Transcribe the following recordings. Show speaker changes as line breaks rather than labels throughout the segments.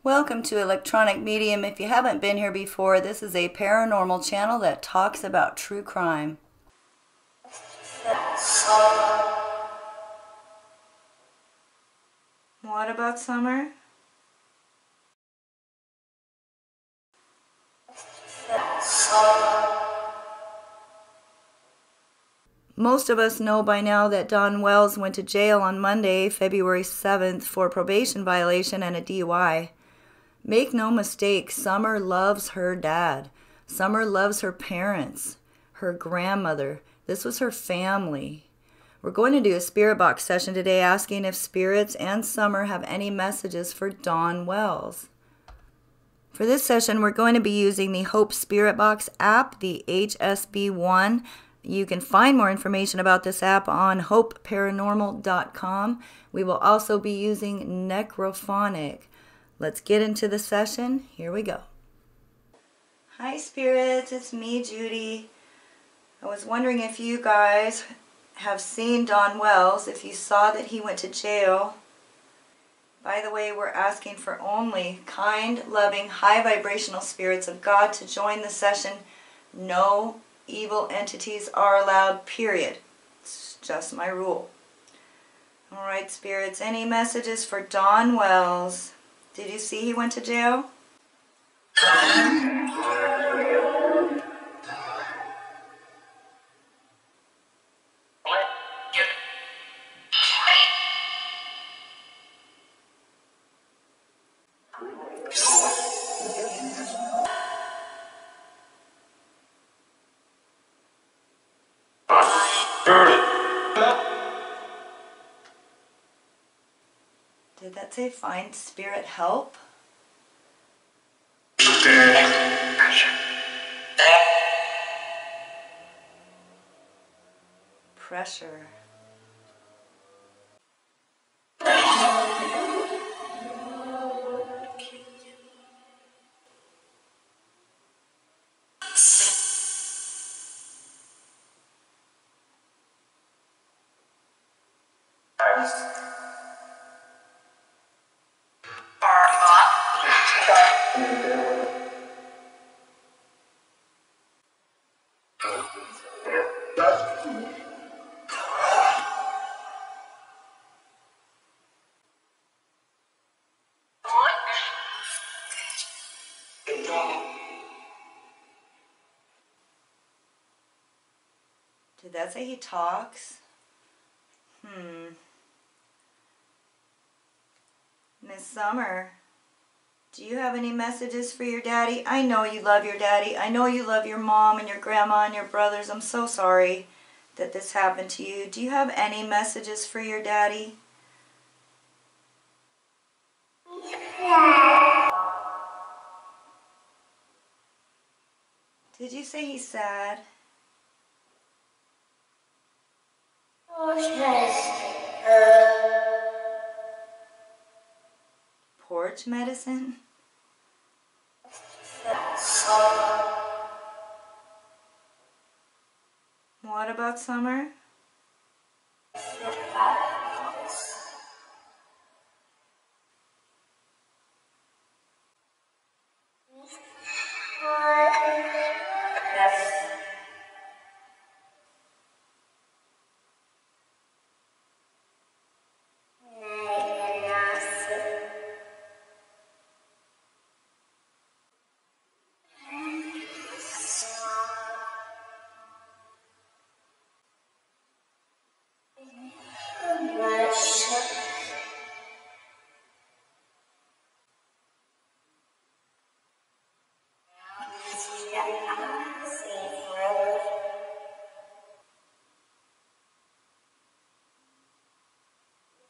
Welcome to Electronic Medium. If you haven't been here before, this is a paranormal channel that talks about true crime. What about summer? Most of us know by now that Dawn Wells went to jail on Monday, February 7th for probation violation and a DUI. Make no mistake, Summer loves her dad. Summer loves her parents, her grandmother. This was her family. We're going to do a spirit box session today asking if spirits and Summer have any messages for Dawn Wells. For this session, we're going to be using the Hope Spirit Box app, the HSB1. You can find more information about this app on hopeparanormal.com. We will also be using Necrophonic. Let's get into the session. Here we go. Hi spirits, it's me, Judy. I was wondering if you guys have seen Dawn Wells, if you saw that he went to jail. By the way, we're asking for only kind, loving, high vibrational spirits of God to join the session. No evil entities are allowed, period. It's just my rule. Alright spirits, any messages for Dawn Wells? Did you see he went to jail? Did that say find spirit help? Pressure. Did that say he talks? Miss Summer, do you have any messages for your daddy? I know you love your daddy. I know you love your mom and your grandma and your brothers. I'm so sorry that this happened to you. Do you have any messages for your daddy? Did you say he's sad? Porch medicine? What about Summer?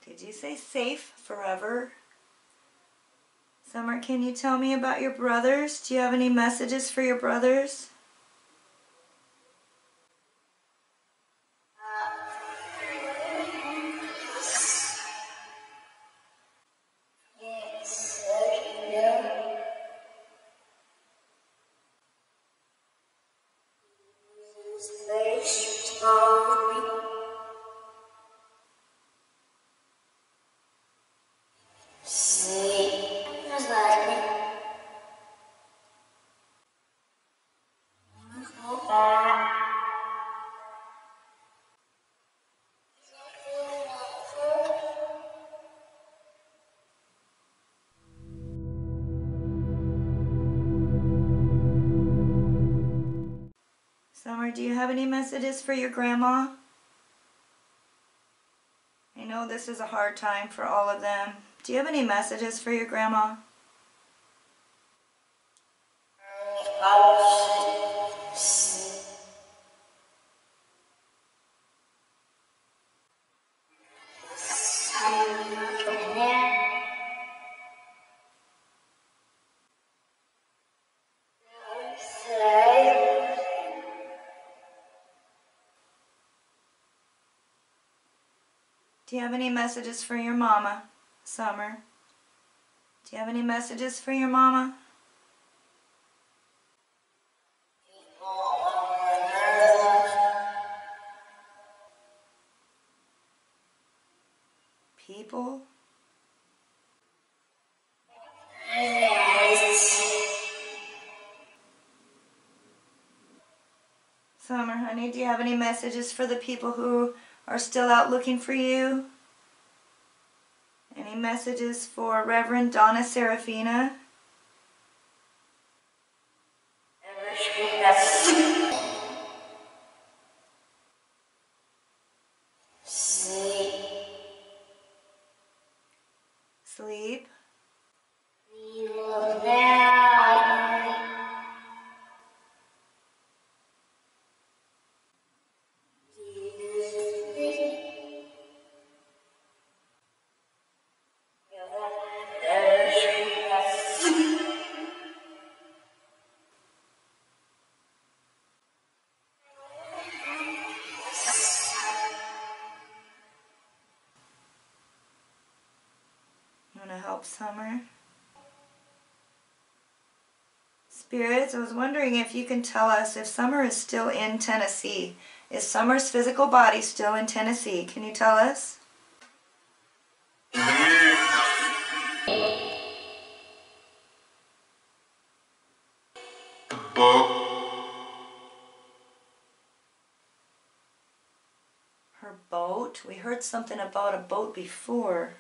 Did you say safe forever? Summer, can you tell me about your brothers? Do you have any messages for your brothers?
Sí, nos va a
any messages for your grandma? I know this is a hard time for all of them. Do you have any messages for your grandma? Do you have any messages for your mama, Summer? Do you have any messages for your mama? People? Summer, honey, do you have any messages for the people who are still out looking for you? Any messages for Reverend Donna Serafina? Sleep. You want to help Summer? Spirits, I was wondering if you can tell us if Summer is still in Tennessee. Is Summer's physical body still in Tennessee? Can you tell us? Her boat? We heard something about a boat before.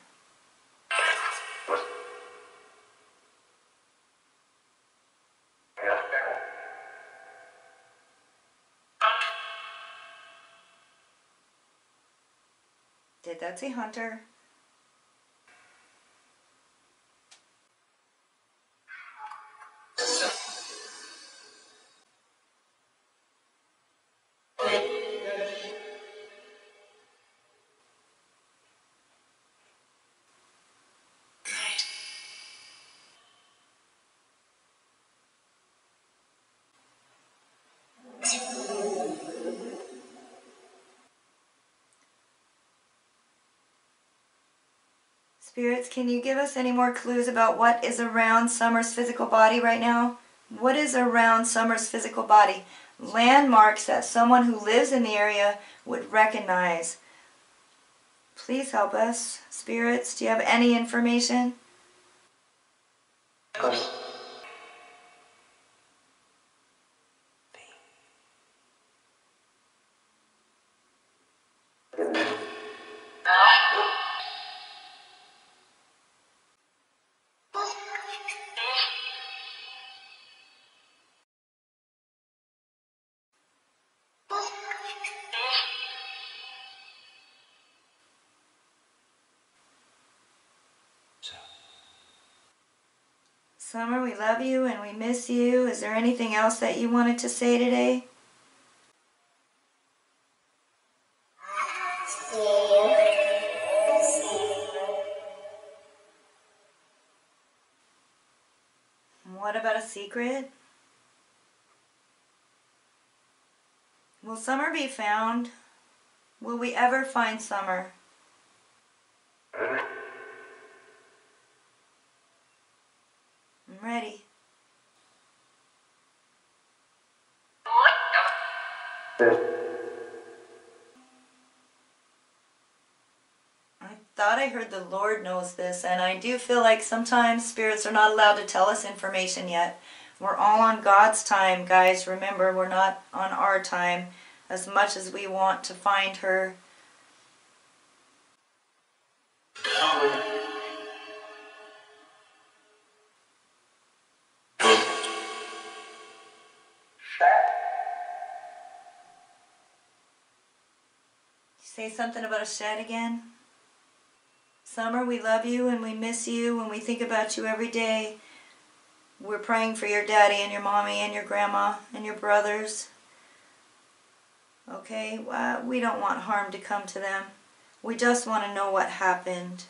Did that say Hunter? Spirits, can you give us any more clues about what is around Summer's physical body right now? What is around Summer's physical body? Landmarks that someone who lives in the area would recognize. Please help us. Spirits, do you have any information? Summer, we love you and we miss you. Is there anything else that you wanted to say today? What about a secret? Will Summer be found? Will we ever find Summer? I'm ready. I thought I heard the Lord knows this, and I do feel like sometimes spirits are not allowed to tell us information yet. We're all on God's time, guys. Remember, we're not on our time as much as we want to find her. Say something about a shed again. Summer, we love you and we miss you and we think about you every day. We're praying for your daddy and your mommy and your grandma and your brothers. Okay? We don't want harm to come to them. We just want to know what happened.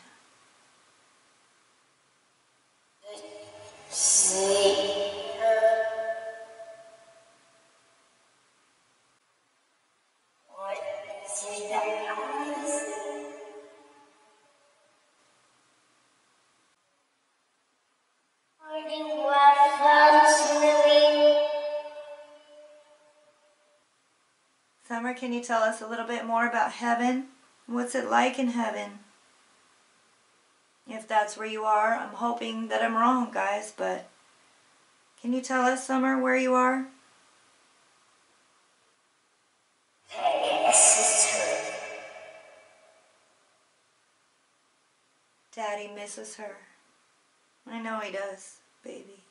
Summer, can you tell us a little bit more about heaven? What's it like in heaven? If that's where you are, I'm hoping that I'm wrong, guys, but can you tell us, Summer, where you are? Daddy misses her. I know he does, baby.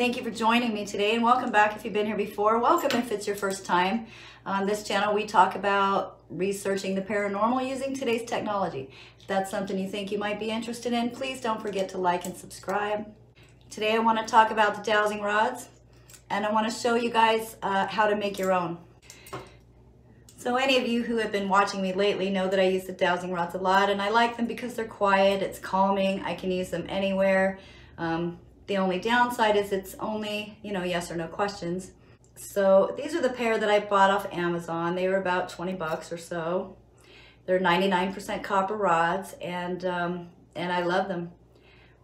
Thank you for joining me today, and welcome back if you've been here before. Welcome if it's your first time. On this channel, we talk about researching the paranormal using today's technology. If that's something you think you might be interested in, please don't forget to like and subscribe. Today I want to talk about the dowsing rods, and I want to show you guys how to make your own. So any of you who have been watching me lately know that I use the dowsing rods a lot, and I like them because they're quiet, it's calming, I can use them anywhere. The only downside is it's only, yes or no questions. So these are the pair that I bought off Amazon. They were about 20 bucks or so. They're 99% copper rods, and I love them.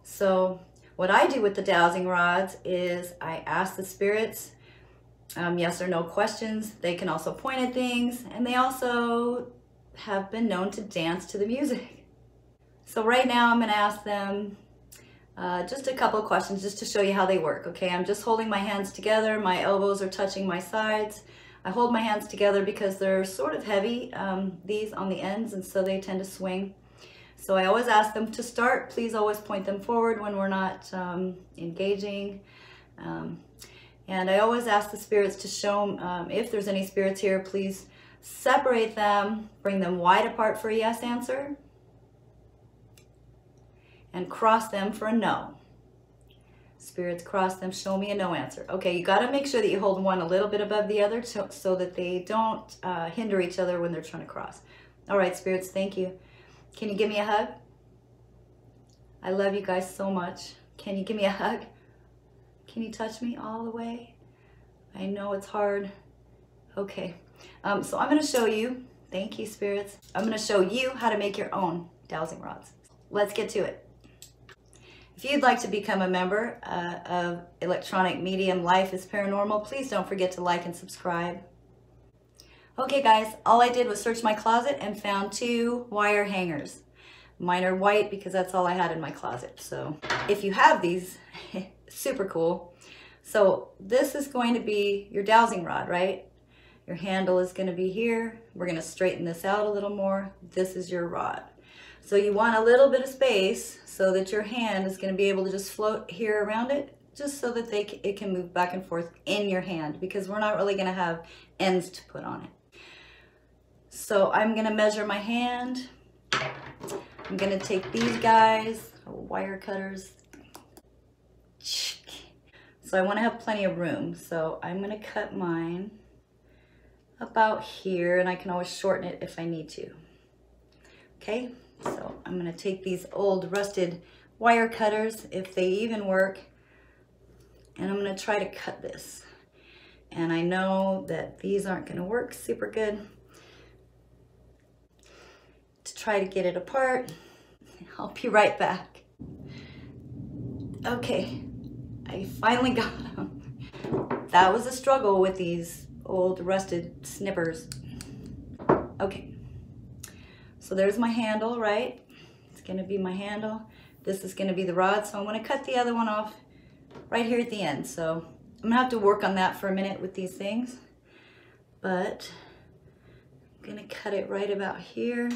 So what I do with the dowsing rods is I ask the spirits yes or no questions. They can also point at things, and they also have been known to dance to the music. So right now I'm going to ask them just a couple of questions just to show you how they work. Okay, I'm just holding my hands together. My elbows are touching my sides. I hold my hands together because they're sort of heavy, these on the ends, and so they tend to swing. So I always ask them to start. Please always point them forward when we're not engaging. And I always ask the spirits to show them, if there's any spirits here, please separate them, bring them wide apart for a yes answer, and cross them for a no. Spirits, cross them, show me a no answer. Okay, you got to make sure that you hold one a little bit above the other so that they don't hinder each other when they're trying to cross. All right, spirits, thank you. Can you give me a hug? I love you guys so much. Can you give me a hug? Can you touch me all the way? I know it's hard. Okay, so I'm going to show you, thank you, spirits. I'm going to show you how to make your own dowsing rods. Let's get to it. If you'd like to become a member of Electronic Medium Life is Paranormal, please don't forget to like and subscribe. Okay guys, all I did was search my closet and found 2 wire hangers. Mine are white because that's all I had in my closet. So if you have these, super cool. So this is going to be your dowsing rod, right? Your handle is going to be here. We're going to straighten this out a little more. This is your rod. So you want a little bit of space so that your hand is going to be able to just float here around it, just so that it can move back and forth in your hand, because we're not really going to have ends to put on it. So I'm going to measure my hand. I'm going to take these guys, wire cutters. So I want to have plenty of room. So I'm going to cut mine about here, and I can always shorten it if I need to. Okay, so I'm going to take these old rusted wire cutters, if they even work, and I'm going to try to cut this. And I know that these aren't going to work super good. To try to get it apart, I'll be right back. Okay, I finally got them. That was a struggle with these old rusted snippers. Okay, so there's my handle, right? It's gonna be my handle. This is gonna be the rod, so I'm gonna cut the other one off right here at the end. So I'm gonna have to work on that for a minute with these things, but I'm gonna cut it right about here.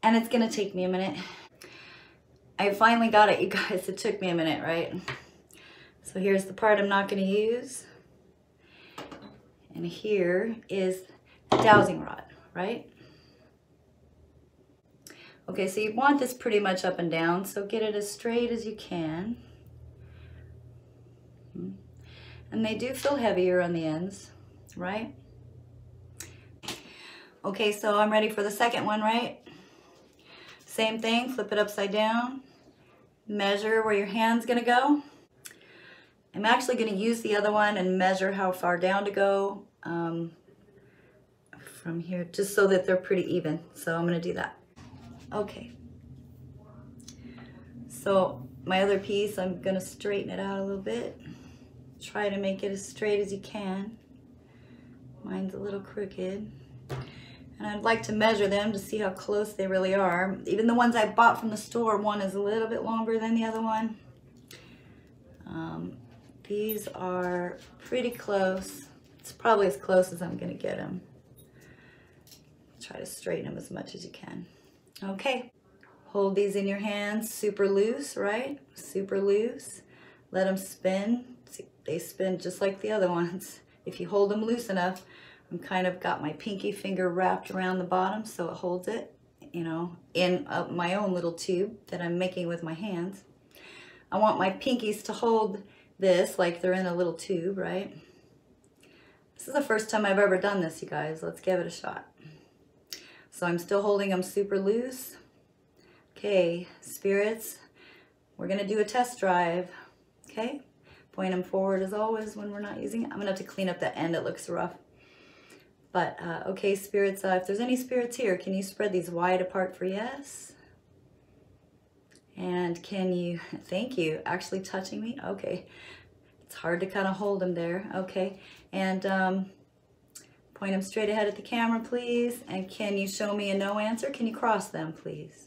And it's gonna take me a minute. I finally got it, you guys. It took me a minute, right? So here's the part I'm not gonna use. And here is the dowsing rod, right? Okay, so you want this pretty much up and down, so get it as straight as you can. And they do feel heavier on the ends, right? Okay, so I'm ready for the second one, right? Same thing, flip it upside down. Measure where your hand's gonna go. I'm actually gonna use the other one and measure how far down to go from here, just so that they're pretty even. So I'm gonna do that. Okay. So my other piece, I'm gonna straighten it out a little bit. Try to make it as straight as you can. Mine's a little crooked. And I'd like to measure them to see how close they really are. Even the ones I bought from the store, one is a little bit longer than the other one. These are pretty close. It's probably as close as I'm gonna get them. Try to straighten them as much as you can. Okay, hold these in your hands super loose, right? Super loose. Let them spin. See, they spin just like the other ones. If you hold them loose enough, I'm kind of got my pinky finger wrapped around the bottom so it holds it, you know, in my own little tube that I'm making with my hands. I want my pinkies to hold this like they're in a little tube, right? This is the first time I've ever done this, you guys. Let's give it a shot. So I'm still holding them super loose. Okay, spirits, we're gonna do a test drive, okay? Point them forward as always when we're not using it. I'm gonna have to clean up that end, it looks rough. But, okay, spirits, if there's any spirits here, can you spread these wide apart for yes? And can you, thank you, actually touching me? Okay, it's hard to kind of hold them there, okay. And point them straight ahead at the camera, please. And can you show me a no answer? Can you cross them, please?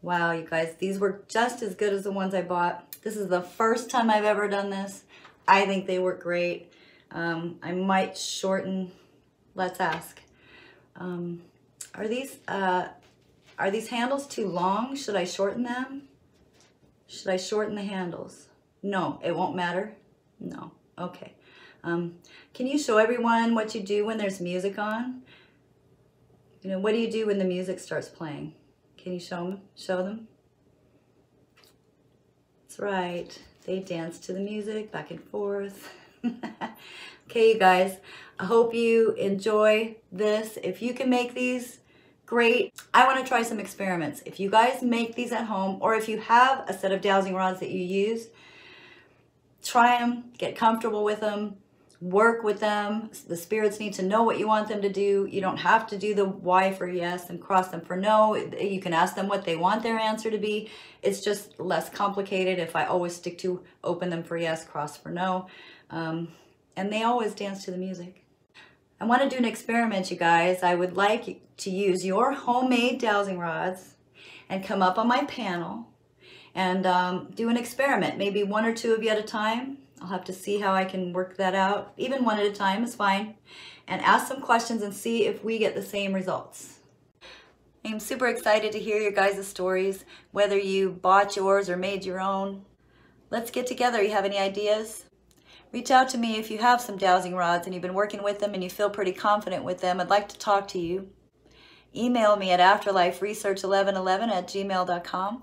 Wow, you guys, these were just as good as the ones I bought. This is the first time I've ever done this. I think they work great. I might shorten, let's ask. Are these handles too long? Should I shorten them? Should I shorten the handles? No, it won't matter. No, okay. Can you show everyone what you do when there's music on? You know, what do you do when the music starts playing? Can you show them? That's right. They dance to the music back and forth. Okay, you guys, I hope you enjoy this. If you can make these, great. I want to try some experiments. If you guys make these at home, or if you have a set of dowsing rods that you use, try them, get comfortable with them, work with them. The spirits need to know what you want them to do. You don't have to do the Y for yes and cross them for no. You can ask them what they want their answer to be. It's just less complicated if I always stick to open them for yes, cross for no. And they always dance to the music. I want to do an experiment, you guys. I would like to use your homemade dowsing rods and come up on my panel and do an experiment. Maybe one or two of you at a time. I'll have to see how I can work that out. Even one at a time is fine. And ask some questions and see if we get the same results. I'm super excited to hear your guys' stories, whether you bought yours or made your own. Let's get together. You have any ideas? Reach out to me if you have some dowsing rods and you've been working with them and you feel pretty confident with them. I'd like to talk to you. Email me at afterliferesearch1111@gmail.com.